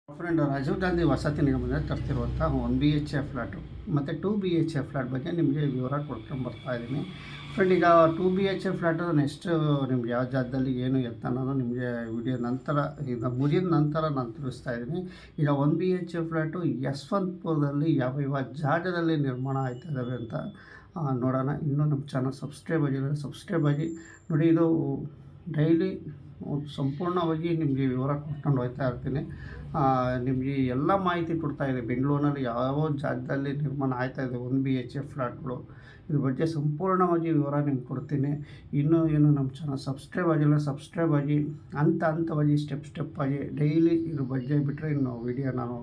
Friend Rajiv Gandhi ವಸತಿ ನಿಗಮದಿಂದ ತರ್ತಿರುವಂಥ 1 BHK flat ಮತ್ತು 2 BHK ಫ್ಲ್ಯಾಟ್ ಬಗ್ಗೆ ನಿಮಗೆ ವಿವರ ಕೊಡ್ಕೊಂಡು ಬರ್ತಾ ಇದ್ದೀನಿ. ಫ್ರೆಂಡ್, ಈಗ 2 BHK ಫ್ಲ್ಯಾಟು ನೆಕ್ಸ್ಟ್ ನಿಮ್ಗೆ ಯಾವ ಜಾಗದಲ್ಲಿ ಏನು ಎತ್ತ ಅನ್ನೋದು ನಿಮಗೆ ವಿಡಿಯೋ ನಂತರ ಈಗ ಮುಗಿದ ನಂತರ ನಾನು ತಿಳಿಸ್ತಾ ಇದ್ದೀನಿ. ಈಗ 1 BHK ಫ್ಲ್ಯಾಟು ಯಶವಂತಪುರದಲ್ಲಿ ಯಾವ ಜಾಗದಲ್ಲಿ ನಿರ್ಮಾಣ ಆಯ್ತಾ ಇದ್ದಾವೆ ಅಂತ ನೋಡೋಣ. ಇನ್ನೂ ನಮ್ಮ ಚಾನಲ್ ಸಬ್ಸ್ಕ್ರೈಬ್ ಆಗಿಲ್ಲ, ಸಬ್ಸ್ಕ್ರೈಬ್ ಆಗಿ ನೋಡಿ. ಇದು ಡೈಲಿ ಸಂಪೂರ್ಣವಾಗಿ ನಿಮಗೆ ವಿವರ ಕೊಟ್ಕೊಂಡು ಹೋಗ್ತಾ ಇರ್ತೀನಿ. ನಿಮಗೆ ಎಲ್ಲ ಮಾಹಿತಿ ಕೊಡ್ತಾಯಿದೆ. ಬೆಂಗಳೂರಿನಲ್ಲಿ ಯಾವ ಜಾಗದಲ್ಲಿ ನಿರ್ಮಾಣ ಆಯ್ತಾಯಿದೆ 1 BHK ಫ್ಲ್ಯಾಟ್ಗಳು, ಇದ್ರ ಬಗ್ಗೆ ಸಂಪೂರ್ಣವಾಗಿ ವಿವರ ನಿಮ್ಗೆ ಕೊಡ್ತೀನಿ. ಇನ್ನೂ ಏನು ನಮ್ಮ ಚಾನಲ್ ಸಬ್ಸ್ಕ್ರೈಬ್ ಆಗಿಲ್ಲ, ಸಬ್ಸ್ಕ್ರೈಬ್ ಆಗಿ ಹಂತವಾಗಿ ಸ್ಟೆಪ್ ಆಗಿ ಡೈಲಿ ಇದ್ರ ಬಗ್ಗೆ ಬಿಟ್ಟರೆ ಇನ್ನು ವಿಡಿಯೋ ನಾನು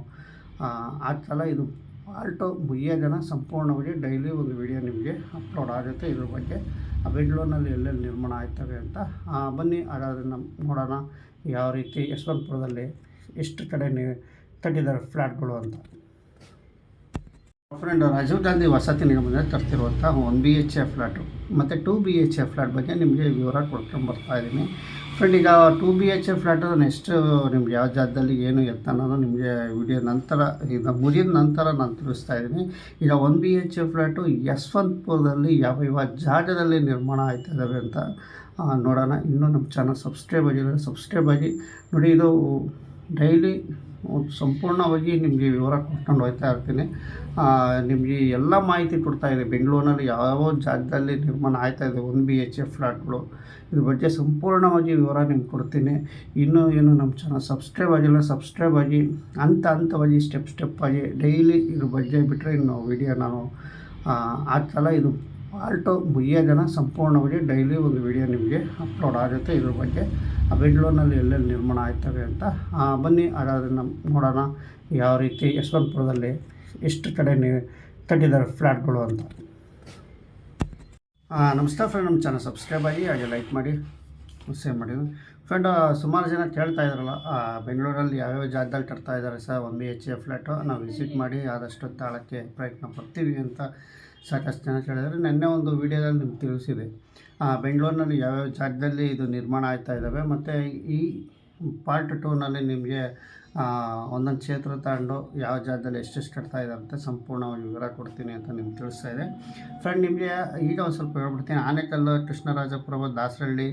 ಆಗ್ತಲ್ಲ. ಇದು ಪಾರ್ಟು ಮುಗಿಯೋ ಜನ ಸಂಪೂರ್ಣವಾಗಿ ಡೈಲಿ ಒಂದು ವಿಡಿಯೋ ನಿಮಗೆ ಅಪ್ಲೋಡ್ ಆಗುತ್ತೆ ಇದ್ರ ಬಗ್ಗೆ. ಬೆಂಗಳೂರಿನಲ್ಲಿ ಎಲ್ಲೆಲ್ಲಿ ನಿರ್ಮಾಣ ಆಯ್ತವೆ ಅಂತ ಬನ್ನಿ. ಹಾಗಾದರೆ ನೋಡೋಣ ಯಾವ ರೀತಿ ಯಶವಂತಪುರದಲ್ಲಿ ಎಷ್ಟು ಕಡೆ ಕಟ್ಟಿದ್ದಾರೆ ಫ್ಲ್ಯಾಟ್ಗಳು ಅಂತ. ಫ್ರೆಂಡ್, ರಾಜೀವ್ ಗಾಂಧಿ ವಸತಿ ನಿಗಮದಿಂದ ತರ್ತಿರುವಂಥ 1 BHK ಫ್ಲ್ಯಾಟು ಮತ್ತು 2 BHK ಫ್ಲ್ಯಾಟ್ ಬಗ್ಗೆ ನಿಮಗೆ ವಿವರ ಕೊಡ್ಕೊಂಡು ಬರ್ತಾ ಇದ್ದೀನಿ. ಫ್ರೆಂಡ್, ಈಗ 2 BHK ಫ್ಲ್ಯಾಟು ನೆಕ್ಸ್ಟ್ ನಿಮ್ಗೆ ಯಾವ ಜಾಗದಲ್ಲಿ ಏನು ಎತ್ತ ಅನ್ನೋದು ನಿಮಗೆ ವಿಡಿಯೋ ನಂತರ ಈಗ ಮುಗಿದ ನಂತರ ನಾನು ತಿಳಿಸ್ತಾ ಇದ್ದೀನಿ. ಈಗ 1 BHK ಫ್ಲ್ಯಾಟು ಯಶವಂತಪುರದಲ್ಲಿ ಯಾವ ಜಾಗದಲ್ಲಿ ನಿರ್ಮಾಣ ಆಯ್ತಾ ಇದ್ದಾವೆ ಅಂತ ನೋಡೋಣ. ಇನ್ನೂ ನಮ್ಮ ಚಾನಲ್ ಸಬ್ಸ್ಕ್ರೈಬ್ ಆಗಿಲ್ಲ, ಸಬ್ಸ್ಕ್ರೈಬ್ ಆಗಿ ನೋಡಿ. ಇದು ಡೈಲಿ ಸಂಪೂರ್ಣವಾಗಿ ನಿಮಗೆ ವಿವರ ಕೊಟ್ಕೊಂಡು ಹೋಗ್ತಾ ಇರ್ತೀನಿ. ನಿಮಗೆ ಎಲ್ಲ ಮಾಹಿತಿ ಕೊಡ್ತಾಯಿದೆ. ಬೆಂಗಳೂರಿನಲ್ಲಿ ಯಾವ ಜಾಗದಲ್ಲಿ ನಿರ್ಮಾಣ ಆಯ್ತಾಯಿದೆ 1 BHK ಫ್ಲ್ಯಾಟ್ಗಳು, ಇದ್ರ ಬಗ್ಗೆ ಸಂಪೂರ್ಣವಾಗಿ ವಿವರ ನಿಮ್ಗೆ ಕೊಡ್ತೀನಿ. ಇನ್ನೂ ಏನು ನಮ್ಮ ಚಾನಲ್ ಸಬ್ಸ್ಕ್ರೈಬ್ ಆಗಿಲ್ಲ, ಸಬ್ಸ್ಕ್ರೈಬ್ ಆಗಿ ಹಂತವಾಗಿ ಸ್ಟೆಪ್ ಆಗಿ ಡೈಲಿ ಇದ್ರ ಬಗ್ಗೆ ಬಿಟ್ಟರೆ ಇನ್ನು ವಿಡಿಯೋ ನಾನು ಆಗ್ತಲ್ಲ. ಇದು ಪಾರ್ಟು ಮುಗಿಯೋ ಜನ ಸಂಪೂರ್ಣವಾಗಿ ಡೈಲಿ ಒಂದು ವಿಡಿಯೋ ನಿಮಗೆ ಅಪ್ಲೋಡ್ ಆಗುತ್ತೆ ಇದ್ರ ಬಗ್ಗೆ. ಬೆಂಗಳೂರಿನಲ್ಲಿ ಎಲ್ಲೆಲ್ಲಿ ನಿರ್ಮಾಣ ಆಯ್ತವೆ ಅಂತ ಬನ್ನಿ. ಹಾಗಾದರೆ ನೋಡೋಣ ಯಾವ ರೀತಿ ಯಶವಂತಪುರದಲ್ಲಿ ಎಷ್ಟು ಕಡೆ ಕಟ್ಟಿದ್ದಾರೆ ಫ್ಲ್ಯಾಟ್ಗಳು ಅಂತ. ನಮಸ್ಕಾರ ಫ್ರೆಂಡ್, ನಮ್ಮ ಚಾನಲ್ ಸಬ್ಸ್ಕ್ರೈಬ್ ಆಗಿ ಹಾಗೆ ಲೈಕ್ ಮಾಡಿ ಶೇರ್ ಮಾಡಿ. ಫ್ರೆಂಡ್, ಸುಮಾರು ಜನ ಕೇಳ್ತಾ ಇದ್ದಾರಲ್ಲ, ಬೆಂಗಳೂರಲ್ಲಿ ಯಾವ್ಯಾವ ಜಾಗದಲ್ಲಿ ಕಟ್ತಾ ಇದ್ದಾರೆ ಸರ್ 1 BHK ಫ್ಲ್ಯಾಟು, ನಾವು ವಿಸಿಟ್ ಮಾಡಿ ಆದಷ್ಟು ತಾಳಕ್ಕೆ ಪ್ರಯತ್ನ ಪಡ್ತೀವಿ ಅಂತ ಸಾಕಷ್ಟು ಜನ ಕೇಳಿದರೆ. ನಿನ್ನೆ ಒಂದು ವೀಡಿಯೋದಲ್ಲಿ ನಿಮ್ಗೆ ತಿಳಿಸಿದೆ ಬೆಂಗಳೂರಿನಲ್ಲಿ ಯಾವ್ಯಾವ ಜಾಗದಲ್ಲಿ ಇದು ನಿರ್ಮಾಣ ಆಗ್ತಾ ಇದ್ದಾವೆ. ಮತ್ತು ಈ ಪಾರ್ಟ್ 2ನಲ್ಲಿ ನಿಮಗೆ ಒಂದೊಂದು ಕ್ಷೇತ್ರ ತಗೊಂಡು ಯಾವ ಜಾಗದಲ್ಲಿ ಎಷ್ಟೆಷ್ಟು ಕಟ್ತಾ ಇದ್ದಾರೆ ಅಂತ ಸಂಪೂರ್ಣವಾಗಿ ವಿವರ ಕೊಡ್ತೀನಿ ಅಂತ ನಿಮ್ಗೆ ತಿಳಿಸ್ತಾ ಇದೆ. ಫ್ರೆಂಡ್, ನಿಮಗೆ ಈಗ ಒಂದು ಸ್ವಲ್ಪ ಹೇಳ್ಬಿಡ್ತೀನಿ. ಆನೇಕಲ್ಲು, ಕೃಷ್ಣರಾಜಪುರ, ದಾಸರಳ್ಳಿ,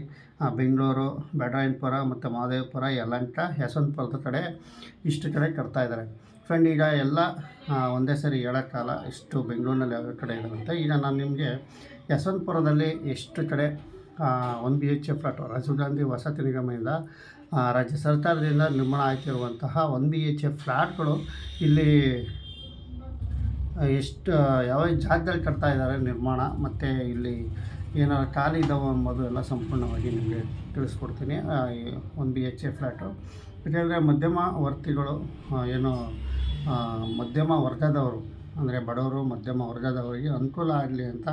ಬೆಂಗಳೂರು, ಬ್ಯಾಟರಾಯನಪುರ ಮತ್ತು ಮಹದೇವಪುರ, ಯಲಹಂಕ, ಯಶವಂತಪುರದ ಕಡೆ ಇಷ್ಟು ಕಡೆ ಕಟ್ತಾ ಇದ್ದಾರೆ. ಫ್ರೆಂಡ್, ಈಗ ಎಲ್ಲ ಒಂದೇ ಸರಿ ಹೇಳೋಕ್ಕಲ್ಲ ಎಷ್ಟು ಬೆಂಗಳೂರಿನಲ್ಲಿ ಯಾವ ಕಡೆ ಇರುತ್ತೆ. ಈಗ ನಾನು ನಿಮಗೆ ಯಶವಂತಪುರದಲ್ಲಿ ಎಷ್ಟು ಕಡೆ 1 BHK ಫ್ಲ್ಯಾಟು ರಾಜೀವ್ ಗಾಂಧಿ ವಸತಿ ನಿಗಮದಿಂದ ರಾಜ್ಯ ಸರ್ಕಾರದಿಂದ ನಿರ್ಮಾಣ ಆಗ್ತಿರುವಂತಹ 1 BHK ಫ್ಲ್ಯಾಟ್ಗಳು ಇಲ್ಲಿ ಎಷ್ಟು ಯಾವ ಜಾಗದಲ್ಲಿ ಕಟ್ತಾ ಇದ್ದಾರೆ ನಿರ್ಮಾಣ, ಮತ್ತು ಇಲ್ಲಿ ಏನಾರು ಖಾಲಿ ಇದ್ದಾವೆ ಅಂಬೋದು ಎಲ್ಲ ಸಂಪೂರ್ಣವಾಗಿ ನಿಮಗೆ ತಿಳಿಸ್ಕೊಡ್ತೀನಿ. 1 BHK ಫ್ಲ್ಯಾಟು ಯಾಕೆಂದರೆ ಮಧ್ಯಮ ವರ್ತಿಗಳು ಏನು ಮಧ್ಯಮ ವರ್ಗದವರು ಅಂದರೆ ಬಡವರು, ಮಧ್ಯಮ ವರ್ಗದವರಿಗೆ ಅನುಕೂಲ ಆಗಲಿ ಅಂತ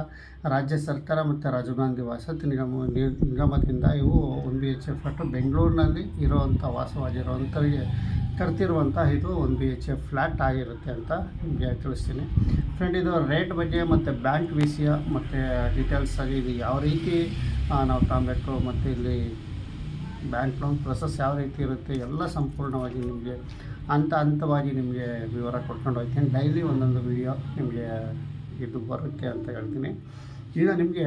ರಾಜ್ಯ ಸರ್ಕಾರ ಮತ್ತು ರಾಜೀವ್ ಗಾಂಧಿ ವಸತಿ ನಿಗಮದಿಂದ ಇವು 1 BHK ಫ್ಲ್ಯಾಟು ಬೆಂಗಳೂರಿನಲ್ಲಿ ಇರೋವಂಥ ವಾಸವಾಗಿರೋವಂಥವ್ರಿಗೆ ಕಟ್ತಿರುವಂಥ ಇದು 1 BHK ಫ್ಲ್ಯಾಟ್ ಆಗಿರುತ್ತೆ ಅಂತ ನಿಮಗೆ ತಿಳಿಸ್ತೀನಿ. ಫ್ರೆಂಡ್, ಇದು ರೇಟ್ ಬಗ್ಗೆ ಮತ್ತು ಬ್ಯಾಂಕ್ ವಿಷಯ ಮತ್ತು ಡೀಟೇಲ್ಸ್ ಆಗಿ ಇದು ಯಾವ ರೀತಿ ನಾವು ತಗೊಬೇಕು ಮತ್ತು ಇಲ್ಲಿ ಬ್ಯಾಂಕ್ ಲೋನ್ ಪ್ರೊಸೆಸ್ ಯಾವ ರೀತಿ ಇರುತ್ತೆ ಎಲ್ಲ ಸಂಪೂರ್ಣವಾಗಿ ನಿಮಗೆ ಹಂತವಾಗಿ ನಿಮಗೆ ವಿವರ ಕೊಟ್ಕೊಂಡು ಹೋಗ್ತೀನಿ. ಡೈಲಿ ಒಂದೊಂದು ವಿಡಿಯೋ ನಿಮಗೆ ಇದು ಬರುತ್ತೆ ಅಂತ ಹೇಳ್ತೀನಿ. ಈಗ ನಿಮಗೆ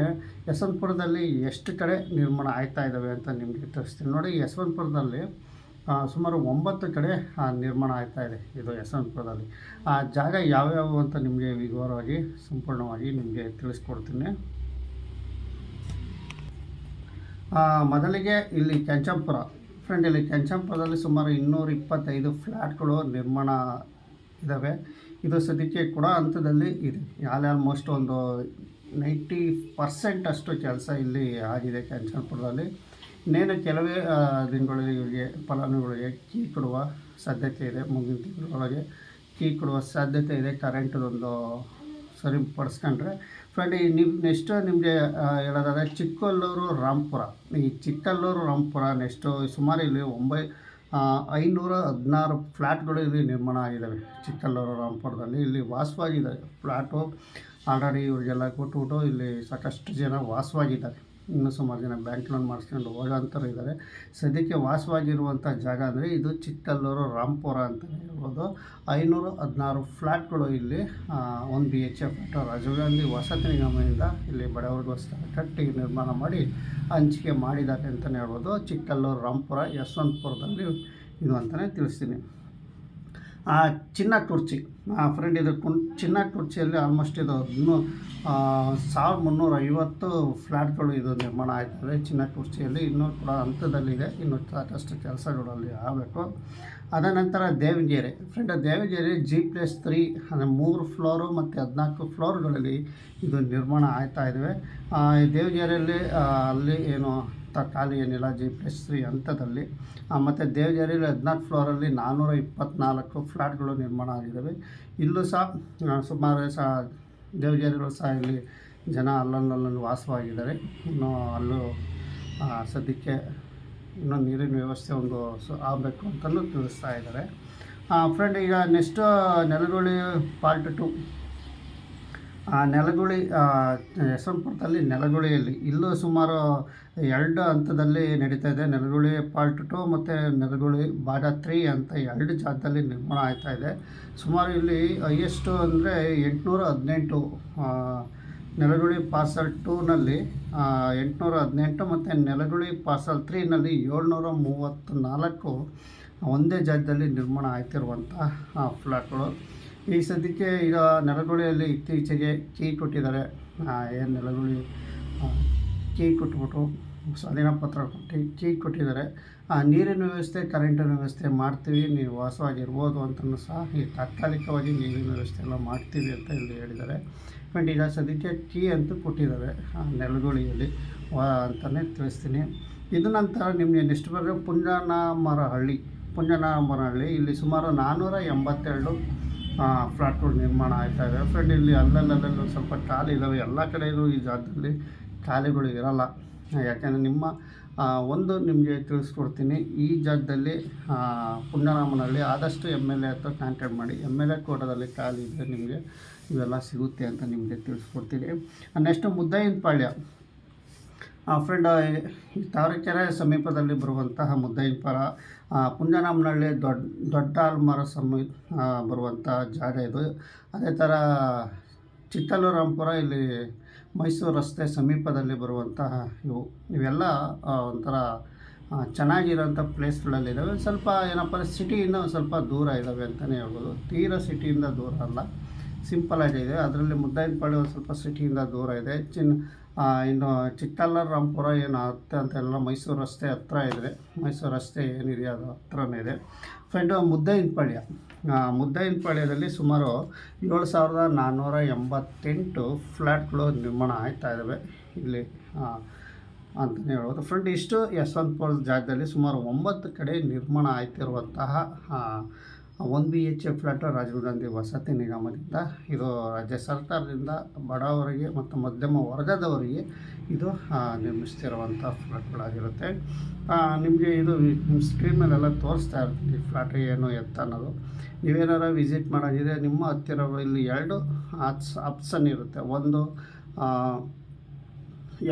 ಯಶವಂತಪುರದಲ್ಲಿ ಎಷ್ಟು ಕಡೆ ನಿರ್ಮಾಣ ಆಗ್ತಾ ಇದ್ದಾವೆ ಅಂತ ನಿಮಗೆ ತಿಳಿಸ್ತೀನಿ. ನೋಡಿ, ಯಶವಂತಪುರದಲ್ಲಿ ಸುಮಾರು 9 ಕಡೆ ನಿರ್ಮಾಣ ಆಗ್ತಾ ಇದೆ. ಇದು ಯಶವಂತಪುರದಲ್ಲಿ ಆ ಜಾಗ ಯಾವ್ಯಾವು ಅಂತ ನಿಮಗೆ ವಿವರವಾಗಿ ಸಂಪೂರ್ಣವಾಗಿ ನಿಮಗೆ ತಿಳಿಸ್ಕೊಡ್ತೀನಿ. ಮೊದಲಿಗೆ ಇಲ್ಲಿ ಕೆಂಚಂಪುರ. ಫ್ರೆಂಡ್, ಇಲ್ಲಿ ಕೆಂಚಂಪುರದಲ್ಲಿ ಸುಮಾರು 225 ಫ್ಲ್ಯಾಟ್ಗಳು ನಿರ್ಮಾಣ ಇದ್ದಾವೆ. ಇದು ಸದ್ಯಕ್ಕೆ ಕೂಡ ಹಂತದಲ್ಲಿ ಇದೆ. ಆಲ್ಮೋಸ್ಟ್ ಒಂದು 90% ಅಷ್ಟು ಕೆಲಸ ಇಲ್ಲಿ ಆಗಿದೆ ಕೆಂಚಂಪುರದಲ್ಲಿ. ಇನ್ನೇನು ಕೆಲವೇ ದಿನಗಳಲ್ಲಿ ಇವರಿಗೆ ಫಲಾನುಭವಿಗಳಿಗೆ ಕೀ ಕೊಡುವ ಸಾಧ್ಯತೆ ಇದೆ. ಮುಂದಿನ ತಿಂಗಳೊಳಗೆ ಕೀ ಕೊಡುವ ಸಾಧ್ಯತೆ ಇದೆ ಕರೆಂಟದೊಂದು ಸರಿಪಡಿಸ್ಕೊಂಡ್ರೆ. ಫ್ರೆಂಡ್, ನೀವು ನೆಕ್ಸ್ಟು ನಿಮಗೆ ಹೇಳೋದಾದರೆ ಚಿಕ್ಕಲ್ಲೂರು, ರಾಂಪುರ. ಈ ಚಿಕ್ಕಲ್ಲೂರು, ರಾಂಪುರ ನೆಕ್ಸ್ಟು ಸುಮಾರು ಇಲ್ಲಿ 516 ಫ್ಲ್ಯಾಟ್ಗಳು ಇಲ್ಲಿ ನಿರ್ಮಾಣ ಆಗಿದ್ದಾವೆ ಚಿಕ್ಕಲ್ಲೂರು, ರಾಂಪುರದಲ್ಲಿ. ಇಲ್ಲಿ ವಾಸವಾಗಿದ್ದಾರೆ ಫ್ಲ್ಯಾಟು ಆಲ್ರೆಡಿ ಇವರಿಗೆಲ್ಲ ಕೊಟ್ಬಿಟ್ಟು ಇಲ್ಲಿ ಸಾಕಷ್ಟು ಜನ ವಾಸವಾಗಿದ್ದಾರೆ. ಇನ್ನೂ ಸುಮಾರು ಜನ ಬ್ಯಾಂಕ್ ಲೋನ್ ಮಾಡಿಸ್ಕೊಂಡು ಹೋಗೋಂಥವ್ರು ಇದ್ದಾರೆ. ಸದ್ಯಕ್ಕೆ ವಾಸವಾಗಿರುವಂಥ ಜಾಗ ಅಂದರೆ ಇದು ಚಿಕ್ಕಲ್ಲೂರು ರಾಂಪುರ ಅಂತಲೇ ಹೇಳ್ಬೋದು. 516 ಫ್ಲ್ಯಾಟ್ಗಳು ಇಲ್ಲಿ 1 BHK ಫ್ಲ್ಯಾಟು ರಾಜೀವ್ ಗಾಂಧಿ ವಸತಿ ನಿಗಮದಿಂದ ಇಲ್ಲಿ ಬಡವರಿಗೋಸ್ಕರ ಕಟ್ಟಿ ನಿರ್ಮಾಣ ಮಾಡಿ ಹಂಚಿಕೆ ಮಾಡಿದ್ದಾರೆ ಅಂತಲೇ ಹೇಳ್ಬೋದು. ಚಿಕ್ಕಲ್ಲೂರು ರಾಂಪುರ ಯಶವಂತಪುರದಲ್ಲಿ ಇದು ಅಂತಲೇ ತಿಳಿಸ್ತೀನಿ. ಚಿನ್ನ ಕುರ್ಚಿ ಫ್ರೆಂಡ್, ಇದು ಚಿನ್ನ ಕುರ್ಚಿಯಲ್ಲಿ ಆಲ್ಮೋಸ್ಟ್ ಇದು 1350 ಫ್ಲ್ಯಾಟ್ಗಳು ಇದು ನಿರ್ಮಾಣ ಆಯ್ತದೆ. ಚಿನ್ನ ಕುರ್ಚಿಯಲ್ಲಿ ಇನ್ನೂ ಕೂಡ ಹಂತದಲ್ಲಿದೆ, ಇನ್ನೂ ಸಾಕಷ್ಟು ಕೆಲಸಗಳು ಅಲ್ಲಿ ಆಗಬೇಕು. ಅದ ನಂತರ ದೇವಗೆರೆ ಫ್ರೆಂಡ್, ದೇವಗೆರೆ G+3 ಅಂದರೆ 3 ಫ್ಲೋರು ಮತ್ತು 14 ಫ್ಲೋರ್ಗಳಲ್ಲಿ ಇದು ನಿರ್ಮಾಣ ಆಗ್ತಾ ಇದ್ದಾವೆ. ದೇವಗೆರೆಯಲ್ಲಿ ಅಲ್ಲಿ ಏನು ಖಾಲಿ ಏನಿಲ್ಲ, G+3 ಹಂತದಲ್ಲಿ. ಮತ್ತು ದೇವಗೆರೆಯಲ್ಲಿ 14 ಫ್ಲೋರಲ್ಲಿ 424 ಫ್ಲ್ಯಾಟ್ಗಳು ನಿರ್ಮಾಣ ಆಗಿದ್ದಾವೆ. ಇಲ್ಲೂ ಸಹ ಸುಮಾರು ದೇವಗೆರೆಗಳು ಸಹ ಇಲ್ಲಿ ಜನ ಅಲ್ಲಲ್ಲಿ ವಾಸವಾಗಿದ್ದಾರೆ. ಇನ್ನು ಅಲ್ಲೂ ಸದ್ಯಕ್ಕೆ ಇನ್ನೂ ನೀರಿನ ವ್ಯವಸ್ಥೆ ಒಂದು ಆಗಬೇಕು ಅಂತಲೂ ತಿಳಿಸ್ತಾ ಇದ್ದಾರೆ. ಫ್ರೆಂಡ್, ಈಗ ನೆಕ್ಸ್ಟು ನೆಲಗುಳಿ ಪಾರ್ಟ್ 2. ನೆಲಗುಳಿ ಯಶವಂತಪುರದಲ್ಲಿ ನೆಲಗುಳಿಯಲ್ಲಿ ಇಲ್ಲೂ ಸುಮಾರು 2 ಹಂತದಲ್ಲಿ ನಡೀತಾ ಇದೆ. ನೆಲಗುಳಿ ಪಾರ್ಟ್ 2 ಮತ್ತು ನೆಲಗುಳಿ ಭಾಗ 3 ಅಂತ 2 ಜಾಗದಲ್ಲಿ ನಿರ್ಮಾಣ ಆಗ್ತಾ ಇದೆ. ಸುಮಾರು ಇಲ್ಲಿ ಹೈಯೆಸ್ಟು ಅಂದರೆ 818 ನೆಲಗುಳಿ ಪಾರ್ಸಲ್ 2ನಲ್ಲಿ 818 ಮತ್ತು ನೆಲಗುಳಿ ಪಾರ್ಸಲ್ 3ನಲ್ಲಿ 734 ಒಂದೇ ಜಾಗದಲ್ಲಿ ನಿರ್ಮಾಣ ಆಗ್ತಿರುವಂಥ ಫ್ಲ್ಯಾಟ್ಗಳು. ಈ ಸದ್ಯಕ್ಕೆ ಈಗ ನೆಲಗುಳಿಯಲ್ಲಿ ಇತ್ತೀಚೆಗೆ ಕೀ ಕೊಟ್ಟಿದ್ದಾರೆ. ಏನು ನೆಲಗುಳಿ ಕೀ ಕೊಟ್ಬಿಟ್ಟು ಸ್ವಾಧೀನ ಪತ್ರ ಕೊಟ್ಟು ಕೀ ಕೊಟ್ಟಿದ್ದಾರೆ. ನೀರಿನ ವ್ಯವಸ್ಥೆ, ಕರೆಂಟಿನ ವ್ಯವಸ್ಥೆ ಮಾಡ್ತೀವಿ, ನೀವು ವಾಸವಾಗಿರ್ಬೋದು ಅಂತಲೂ ಸಹ ಈ ತಾತ್ಕಾಲಿಕವಾಗಿ ನೀರಿನ ವ್ಯವಸ್ಥೆ ಎಲ್ಲ ಮಾಡ್ತೀವಿ ಅಂತ ಇಲ್ಲಿ ಹೇಳಿದ್ದಾರೆ. ಫ್ರೆಂಡ್, ಈಗ ಸದ್ಯಕ್ಕೆ ಕೀ ಅಂತೂ ಕೊಟ್ಟಿದ್ದಾರೆ ನೆಲಗುಳಿಯಲ್ಲಿ ಅಂತಲೇ ತಿಳಿಸ್ತೀನಿ. ಇದು ನಂತರ ನಿಮಗೆ ನೆಕ್ಸ್ಟ್ ಬರೋ ಪುಂಜನಮರಹಳ್ಳಿ ಇಲ್ಲಿ ಸುಮಾರು 482 ಫ್ಲ್ಯಾಟ್ಗಳು ನಿರ್ಮಾಣ ಆಗ್ತಾ ಇದೆ. ಫ್ರೆಂಡ್, ಇಲ್ಲಿ ಅಲ್ಲಲ್ಲೂ ಸ್ವಲ್ಪ ಖಾಲಿ ಇದ್ದಾವೆ. ಎಲ್ಲ ಕಡೆಯೂ ಈ ಜಾಗದಲ್ಲಿ ಖಾಲಿಗಳು ಇರೋಲ್ಲ. ಯಾಕೆಂದರೆ ಒಂದು ನಿಮಗೆ ತಿಳಿಸ್ಕೊಡ್ತೀನಿ, ಈ ಜಾಗದಲ್ಲಿ ಪುಂಜನಮರಹಳ್ಳಿ ಆದಷ್ಟು MLA ಹತ್ರ ಕಾಂಟ್ಯಾಕ್ಟ್ ಮಾಡಿ. MLA ಕೋಟದಲ್ಲಿ ಖಾಲಿ ಇದ್ದರೆ ನಿಮಗೆ ಇವೆಲ್ಲ ಸಿಗುತ್ತೆ ಅಂತ ನಿಮಗೆ ತಿಳಿಸ್ಕೊಡ್ತೀನಿ. ನೆಕ್ಸ್ಟು ಮುದ್ದಯ್ಯನಪಾಳ್ಯ ಫ್ರೆಂಡ್, ಈ ತಾವರೆಕೆರೆ ಸಮೀಪದಲ್ಲಿ ಬರುವಂತಹ ಮುದ್ದಯ್ಯನಪಾಳ್ಯ ಪುಂಜನಮರಹಳ್ಳಿ ದೊಡ್ಡ ಆಲ್ಮರ ಬರುವಂಥ ಜಾಗ ಇದು. ಅದೇ ಥರ ಚಿಕ್ಕಲ್ಲೂರು ರಾಂಪುರ ಇಲ್ಲಿ ಮೈಸೂರು ರಸ್ತೆ ಸಮೀಪದಲ್ಲಿ ಬರುವಂತಹ ಇವೆಲ್ಲ ಒಂಥರ ಚೆನ್ನಾಗಿರೋಂಥ ಪ್ಲೇಸ್ಗಳಲ್ಲಿದ್ದಾವೆ. ಸ್ವಲ್ಪ ಏನಪ್ಪ ಸಿಟಿಯಿಂದ ಒಂದು ಸ್ವಲ್ಪ ದೂರ ಇದ್ದಾವೆ ಅಂತಲೇ ಹೇಳ್ಬೋದು. ತೀರಾ ಸಿಟಿಯಿಂದ ದೂರ ಅಲ್ಲ, ಸಿಂಪಲಾಗಿದೆ. ಅದರಲ್ಲಿ ಮುದ್ದಯ್ಯನಪಾಳ್ಯ ಒಂದು ಸ್ವಲ್ಪ ಸಿಟಿಯಿಂದ ದೂರ ಇದೆ. ಇನ್ನು ಚಿಕ್ಕಲ್ಲೂರು ರಾಂಪುರ ಏನು ಅಂತೆಲ್ಲ ಮೈಸೂರು ರಸ್ತೆ ಹತ್ರ ಇದೆ. ಮೈಸೂರು ರಸ್ತೆ ಏನಿದೆ ಅದು ಹತ್ರನೇ ಇದೆ. ಫ್ರೆಂಡು, ಮುದ್ದಯ್ಯನಪಾಳ್ಯದಲ್ಲಿ ಸುಮಾರು 7488 ಫ್ಲ್ಯಾಟ್ಗಳು ನಿರ್ಮಾಣ ಆಗ್ತಾ ಇದ್ದಾವೆ ಇಲ್ಲಿ ಅಂತಲೇ ಹೇಳ್ಬೋದು. ಫ್ರೆಂಡ್, ಇಷ್ಟು ಯಶವಂತಪುರ ಜಾಗದಲ್ಲಿ ಸುಮಾರು 9 ಕಡೆ ನಿರ್ಮಾಣ ಆಗ್ತಿರುವಂತಹ 1 BHK ಫ್ಲ್ಯಾಟು ರಾಜೀವ್ ಗಾಂಧಿ ವಸತಿ ನಿಗಮದಿಂದ. ಇದು ರಾಜ್ಯ ಸರ್ಕಾರದಿಂದ ಬಡವರಿಗೆ ಮತ್ತು ಮಧ್ಯಮ ವರ್ಗದವರಿಗೆ ಇದು ನಿರ್ಮಿಸ್ತಿರುವಂಥ ಫ್ಲ್ಯಾಟ್ಗಳಾಗಿರುತ್ತೆ. ನಿಮಗೆ ಇದು ಸ್ಕ್ರೀನ್ ಮೇಲೆಲ್ಲ ತೋರಿಸ್ತಾ ಇರ್ತೀನಿ ಫ್ಲ್ಯಾಟ್ ಏನು ಎತ್ತ ಅನ್ನೋದು. ನೀವೇನಾರು ವಿಸಿಟ್ ಮಾಡೋದಿದೆ ನಿಮ್ಮ ಹತ್ತಿರ ಇಲ್ಲಿ 2 ಆಪ್ಷನ್ ಇರುತ್ತೆ. ಒಂದು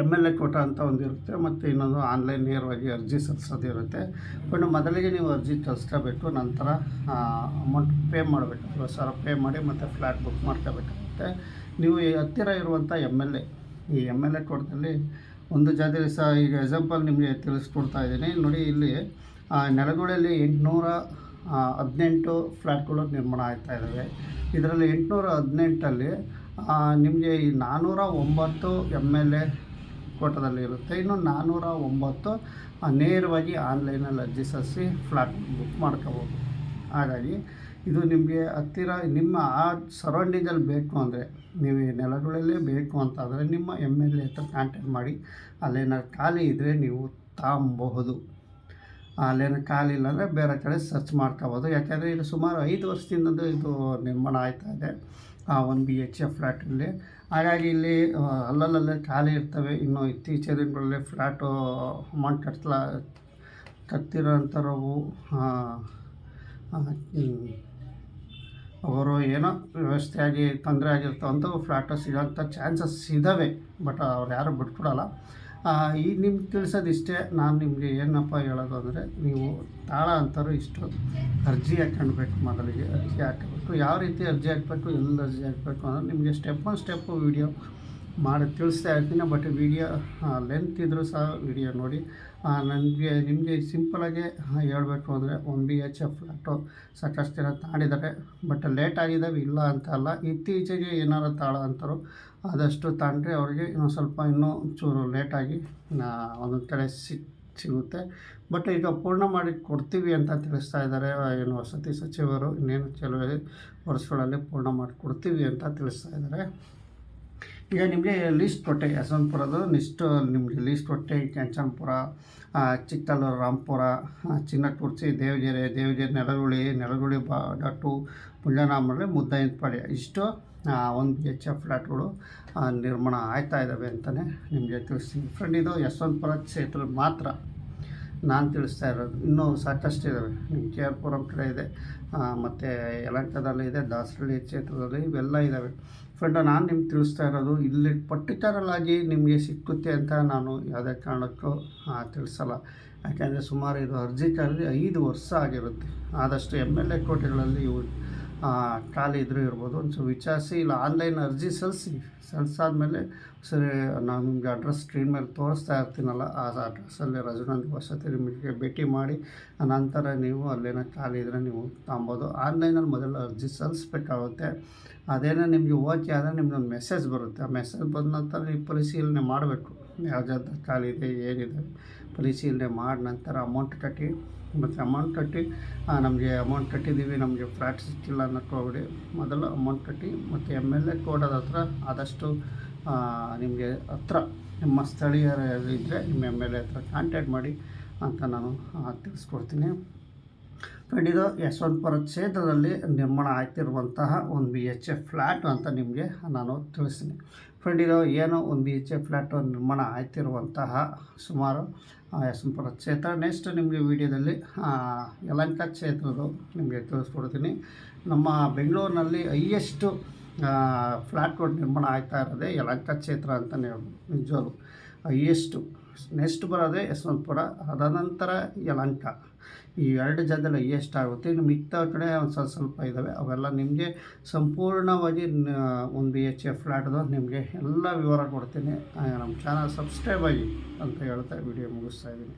MLA ಕೋಟ ಅಂತ ಒಂದು ಇರುತ್ತೆ, ಮತ್ತು ಇನ್ನೊಂದು ಆನ್ಲೈನ್ ನೇರವಾಗಿ ಅರ್ಜಿ ಸಲ್ಲಿಸೋದಿರುತ್ತೆ. ಬಟ್ ಮೊದಲಿಗೆ ನೀವು ಅರ್ಜಿ ಕಳಿಸ್ಕೋಬೇಕು, ನಂತರ ಅಮೌಂಟ್ ಪೇ ಮಾಡಬೇಕು. 50,000 ಪೇ ಮಾಡಿ ಮತ್ತು ಫ್ಲ್ಯಾಟ್ ಬುಕ್ ಮಾಡ್ಕೋಬೇಕಾಗುತ್ತೆ. ನೀವು ಹತ್ತಿರ ಇರುವಂಥ ಈ MLA ಕೋಟದಲ್ಲಿ ಒಂದು ಜಾಗದಲ್ಲಿ ಸಹ ಈಗ ಎಕ್ಸಾಂಪಲ್ ನಿಮಗೆ ತಿಳಿಸ್ಕೊಡ್ತಾ ಇದ್ದೀನಿ ನೋಡಿ. ಇಲ್ಲಿ ನೆಲಗುಳಿಯಲ್ಲಿ 818 ಫ್ಲ್ಯಾಟ್ಗಳು ನಿರ್ಮಾಣ ಆಗ್ತಾ ಇದ್ದಾವೆ. ಇದರಲ್ಲಿ 818ಅಲ್ಲಿ ನಿಮಗೆ ಈ 409 MLA ಕೋಟದಲ್ಲಿ ಇರುತ್ತೆ. ಇನ್ನು 409 ನೇರವಾಗಿ ಆನ್ಲೈನಲ್ಲಿ ಅರ್ಜಿ ಸಲ್ಲಿಸಿ ಫ್ಲ್ಯಾಟ್ ಬುಕ್ ಮಾಡ್ಕೋಬೋದು. ಹಾಗಾಗಿ ಇದು ನಿಮಗೆ ಹತ್ತಿರ ನಿಮ್ಮ ಸರೌಂಡಿಂಗಲ್ಲಿ ಬೇಕು ಅಂದರೆ, ನೀವು ಈ ನೆಲಗಳಲ್ಲೇ ಬೇಕು ಅಂತಾದರೆ ನಿಮ್ಮ MLA ಹತ್ರ ಕಾಂಟ್ಯಾಕ್ಟ್ ಮಾಡಿ. ಅಲ್ಲೇನಾದ್ರು ಖಾಲಿ ಇದ್ದರೆ ನೀವು ತಗೊಬಹುದು. ಅಲ್ಲೇನೋ ಖಾಲಿ ಇಲ್ಲ ಅಂದರೆ ಬೇರೆ ಕಡೆ ಸರ್ಚ್ ಮಾಡ್ಕೋಬೋದು. ಯಾಕೆಂದರೆ ಇದು ಸುಮಾರು 5 ವರ್ಷದಿಂದ ಇದು ನಿರ್ಮಾಣ ಆಗ್ತಾ ಇದೆ 1 BHK ಫ್ಲ್ಯಾಟಲ್ಲಿ. ಹಾಗಾಗಿ ಇಲ್ಲಿ ಅಲ್ಲಲ್ಲೇ ಖಾಲಿ ಇರ್ತವೆ. ಇನ್ನು ಇತ್ತೀಚಿನ ದಿನಗಳಲ್ಲಿ ಫ್ಲ್ಯಾಟು ಅಮೌಂಟ್ ಕಟ್ತಿರೋಂಥವು ಅವರು ಏನೋ ವ್ಯವಸ್ಥೆಯಾಗಿ ತೊಂದರೆ ಆಗಿರ್ತವಂಥವು ಫ್ಲ್ಯಾಟು ಸಿಗೋಂಥ ಚಾನ್ಸಸ್ ಇದ್ದಾವೆ. ಬಟ್ ಅವ್ರು ಯಾರೂ ಬಿಟ್ಕೊಡಲ್ಲ. ಈಗ ನಿಮ್ಗೆ ತಿಳಿಸೋದಿಷ್ಟೇ. ನಾನು ನಿಮಗೆ ಏನಪ್ಪ ಹೇಳೋದು ಅಂದರೆ, ನೀವು ತಾಳ ಅಂತಾರು ಇಷ್ಟು ಅರ್ಜಿ ಹಾಕ್ಕೊಳ್ಬೇಕು. ಮೊದಲಿಗೆ ಅರ್ಜಿ ಹಾಕಬೇಕು. ಯಾವ ರೀತಿ ಅರ್ಜಿ ಹಾಕಬೇಕು, ಎಲ್ಲಿ ಅರ್ಜಿ ಹಾಕಬೇಕು ಅನ್ನೋದು ನಿಮಗೆ ಸ್ಟೆಪ್ ಬೈ ಸ್ಟೆಪ್ಪು ವೀಡಿಯೋ ಮಾಡಿ ತಿಳಿಸ್ತಾ ಇರ್ತೀನಿ. ಬಟ್ ವೀಡಿಯೋ ಲೆಂತ್ ಇದ್ದರೂ ಸಹ ವೀಡಿಯೋ ನೋಡಿ. ನಿಮಗೆ ಸಿಂಪಲಾಗಿ ಹೇಳಬೇಕು ಅಂದರೆ 1 BHF ಫ್ಲ್ಯಾಟು ಸಾಕಷ್ಟು ಜನ ತಾಂಡಿದ್ದಾರೆ. ಬಟ್ ಲೇಟ್ ಆಗಿದ್ದಾವೆ, ಇಲ್ಲ ಅಂತ ಅಲ್ಲ. ಇತ್ತೀಚೆಗೆ ಏನಾರು ತಾಳ ಅಂತಾರೋ ಆದಷ್ಟು ತಾಂಡ್ರೆ ಅವ್ರಿಗೆ ಇನ್ನೂ ಸ್ವಲ್ಪ ಇನ್ನೂ ಚೂರು ಲೇಟಾಗಿ ಒಂದೊಂದು ಕಡೆ ಸಿಗುತ್ತೆ. ಬಟ್ ಈಗ ಪೂರ್ಣ ಮಾಡಿ ಕೊಡ್ತೀವಿ ಅಂತ ತಿಳಿಸ್ತಾ ಇದ್ದಾರೆ. ಏನು ವಸತಿ ಸಚಿವರು ಇನ್ನೇನು ಕೆಲವೇ ವರ್ಷಗಳಲ್ಲಿ ಪೂರ್ಣ ಮಾಡಿ ಕೊಡ್ತೀವಿ ಅಂತ ತಿಳಿಸ್ತಾ ಇದ್ದಾರೆ. ಈಗ ನಿಮಗೆ ಲೀಸ್ಟ್ ಕೊಟ್ಟೆ ಯಶವಂತಪುರದ್ದು ನಿಮಗೆ ಲೀಸ್ಟ್ ಕೊಟ್ಟೆ. ಕೆಂಚನಪುರ, ಚಿಕ್ಕಲ್ಲೂರು, ರಾಂಪುರ, ಚಿನ್ನಕುರ್ಚಿ, ದೇವಗೆರೆ, ನೆಲಗುಳಿ ಡಾಟು, ಪುಂಜನಾಮರಳ್ಳಿ, ಮುದ್ದಾಯನಪಾಳ್ಯ ಇಷ್ಟು 1 BHF ಫ್ಲ್ಯಾಟ್ಗಳು ನಿರ್ಮಾಣ ಆಗ್ತಾ ಇದ್ದಾವೆ ಅಂತಲೇ ನಿಮಗೆ ತಿಳಿಸ್ತೀನಿ ಫ್ರೆಂಡ್. ಇದು ಯಶವಂತಪುರ ಕ್ಷೇತ್ರದ ಮಾತ್ರ ನಾನು ತಿಳಿಸ್ತಾ ಇರೋದು. ಇನ್ನೂ ಸಾಕಷ್ಟು ಇದ್ದಾವೆ. ನಿಮ್ಮ KR ಪುರಂ ಕಡೆ ಇದೆ, ಮತ್ತು ಯಲಹಂಕದಲ್ಲಿ ಇದೆ, ದಾಸರಳ್ಳಿ ಕ್ಷೇತ್ರದಲ್ಲಿ ಇವೆಲ್ಲ ಇದ್ದಾವೆ ಫ್ರೆಂಡ್. ನಾನು ನಿಮ್ಗೆ ತಿಳಿಸ್ತಾ ಇರೋದು ಇಲ್ಲಿ ಪರ್ಟಿಕ್ಯುಲರಾಗಿ ನಿಮಗೆ ಸಿಕ್ಕುತ್ತೆ ಅಂತ ನಾನು ಯಾವುದೇ ಕಾರಣಕ್ಕೂ ತಿಳಿಸಲ್ಲ. ಯಾಕೆಂದರೆ ಸುಮಾರು ಇದು ಅರ್ಜಿ ಕರೆದು 5 ವರ್ಷ ಆಗಿರುತ್ತೆ. ಆದಷ್ಟು MLA ಕೋಟೆಗಳಲ್ಲಿ ಇವು ಖಾಲಿ ಇದ್ರೂ ಇರ್ಬೋದು. ಒಂದು ವಿಚಾರಿಸಿ, ಇಲ್ಲ ಆನ್ಲೈನ್ ಅರ್ಜಿ ಸಲ್ಲಿಸಾದ್ಮೇಲೆ ಸರಿ ನಾನು ನಿಮಗೆ ಅಡ್ರೆಸ್ ಸ್ಕ್ರೀನ್ ಮೇಲೆ ತೋರಿಸ್ತಾ ಇರ್ತೀನಲ್ಲ, ಆ ಅಡ್ರೆಸ್ಸಲ್ಲಿ ರಜನಂದಿ ವಸತಿ ನಿಮಗೆ ಭೇಟಿ ಮಾಡಿ ನಂತರ ನೀವು ಅಲ್ಲೇನೋ ಖಾಲಿ ಇದ್ದರೆ ನೀವು ತೊಗೊಬೋದು. ಆನ್ಲೈನಲ್ಲಿ ಮೊದಲು ಅರ್ಜಿ ಸಲ್ಲಿಸ್ಬೇಕಾಗುತ್ತೆ. ಅದೇನೋ ನಿಮಗೆ ಓಕೆ ಆದರೆ ನಿಮ್ಗೊಂದು ಮೆಸೇಜ್ ಬರುತ್ತೆ. ಆ ಮೆಸೇಜ್ ಬಂದ ನಂತರ ನೀವು ಪರಿಶೀಲನೆ ಮಾಡಬೇಕು. ಯಾವ್ದು ಖಾಲಿ ಇದೆ, ಏನಿದೆ ಪರಿಶೀಲನೆ ಮಾಡಿ ನಂತರ ಅಮೌಂಟ್ ಕಟ್ಟಿ. ಮತ್ತು ಅಮೌಂಟ್ ಕಟ್ಟಿ ನಮಗೆ ಅಮೌಂಟ್ ಕಟ್ಟಿದ್ದೀವಿ, ನಮಗೆ ಫ್ಲ್ಯಾಟ್ ಸಿಕ್ಕಿಲ್ಲ ಅನ್ನೋಕ್ಕೋಗ್ಬಿಡಿ. ಮೊದಲು ಅಮೌಂಟ್ ಕಟ್ಟಿ ಮತ್ತು MLA ಕೋಟದ ಹತ್ರ ಆದಷ್ಟು ನಿಮಗೆ ಹತ್ರ ನಿಮ್ಮ ಸ್ಥಳೀಯರು ಇದ್ದರೆ ನಿಮ್ಮ MLA ಹತ್ರ ಕಾಂಟ್ಯಾಕ್ಟ್ ಮಾಡಿ ಅಂತ ನಾನು ತಿಳಿಸ್ಕೊಡ್ತೀನಿ ಫ್ರೆಂಡ್. ಇದು ಯಶವಂತಪುರ ಕ್ಷೇತ್ರದಲ್ಲಿ ನಿರ್ಮಾಣ ಆಗ್ತಿರುವಂತಹ 1 BHF ಫ್ಲ್ಯಾಟ್ ಅಂತ ನಿಮಗೆ ನಾನು ತಿಳಿಸ್ತೀನಿ ಫ್ರೆಂಡ್. ಇದು ಏನು 1 BHF ಫ್ಲ್ಯಾಟು ನಿರ್ಮಾಣ ಆಗ್ತಿರುವಂತಹ ಸುಮಾರು ಯಶವಂತಪುರ ಕ್ಷೇತ್ರ. ನೆಕ್ಸ್ಟ್ ನಿಮಗೆ ವಿಡಿಯೋದಲ್ಲಿ ಯಲಹಂಕ ಕ್ಷೇತ್ರದ್ದು ನಿಮಗೆ ತಿಳಿಸ್ಕೊಡ್ತೀನಿ. ನಮ್ಮ ಬೆಂಗಳೂರಿನಲ್ಲಿ ಹೈಯೆಸ್ಟು ಫ್ಲ್ಯಾಟ್ಗಳು ನಿರ್ಮಾಣ ಆಗ್ತಾ ಇರೋದೇ ಯಲಹಂಕ ಕ್ಷೇತ್ರ ಅಂತಲೇ ಹೇಳ್ಬೋದು. ನಿಜವಾಗ್ಲೂ ಹೈಯೆಸ್ಟು. ನೆಕ್ಸ್ಟ್ ಬರೋದೇ ಯಶವಂತಪುರ, ಅದಾನಂತರ ಯಲಹಂಕ. ಈ 2 ಜಾಗದಲ್ಲಿ ಹೈಯೆಸ್ಟ್ ಆಗುತ್ತೆ. ಇನ್ನು ಮಿಕ್ತ ಕಡೆ ಒಂದು ಸ್ವಲ್ಪ ಇದ್ದಾವೆ. ಅವೆಲ್ಲ ನಿಮಗೆ ಸಂಪೂರ್ಣವಾಗಿ 1 BHF ಫ್ಲ್ಯಾಟ್ದು ನಿಮಗೆ ಎಲ್ಲ ವಿವರ ಕೊಡ್ತೀನಿ. ನಮ್ಮ ಚಾನಲ್ ಸಬ್ಸ್ಕ್ರೈಬ್ ಆಗಿ ಅಂತ ಹೇಳ್ತಾ ವಿಡಿಯೋ ಮುಗಿಸ್ತಾ ಇದ್ದೀನಿ.